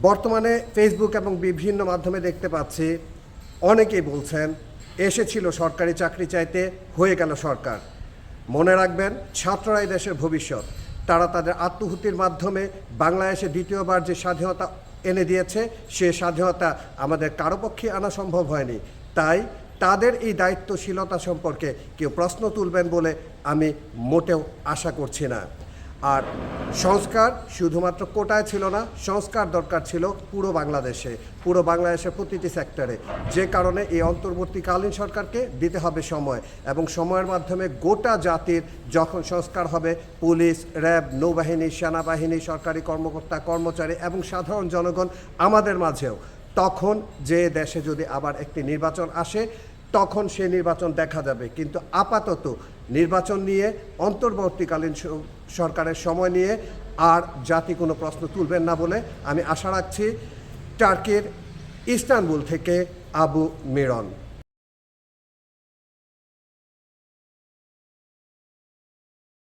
বর্তমানে ফেসবুক এবং বিভিন্ন মাধ্যমে দেখতে পাচ্ছি অনেকেই বলছেন এসেছিল সরকারি চাকরি চাইতে, হয়ে গেল সরকার। মনে রাখবেন, ছাত্ররাই দেশের ভবিষ্যৎ। তারা তাদের আত্মহুতির মাধ্যমে বাংলাদেশে দ্বিতীয়বার যে স্বাধীনতা এনে দিয়েছে, সে স্বাধীনতা আমাদের কারো পক্ষে আনা সম্ভব হয়নি। তাই তাদের এই দায়িত্বশীলতা সম্পর্কে কেউ প্রশ্ন তুলবেন বলে আমি মোটেও আশা করছি না। আর সংস্কার শুধুমাত্র কোটায় ছিল না, সংস্কার দরকার ছিল পুরো বাংলাদেশের প্রতিটি সেক্টরে। যে কারণে এই অন্তর্বর্তীকালীন সরকারকে দিতে হবে সময়, এবং সময়ের মাধ্যমে গোটা জাতির যখন সংস্কার হবে, পুলিশ, র্যাব, নৌবাহিনী, সেনাবাহিনী, সরকারি কর্মকর্তা কর্মচারী এবং সাধারণ জনগণ আমাদের মাঝেও, তখন যে দেশে যদি আবার একটি নির্বাচন আসে, তখন সে নির্বাচন দেখা যাবে। কিন্তু আপাতত নির্বাচন নিয়ে, অন্তর্বর্তীকালীন সরকারের সময় নিয়ে আর জাতি কোনো প্রশ্ন তুলবেন না বলে আমি আশা রাখছি। টার্কির ইস্তানবুল থেকে আবু মিরন।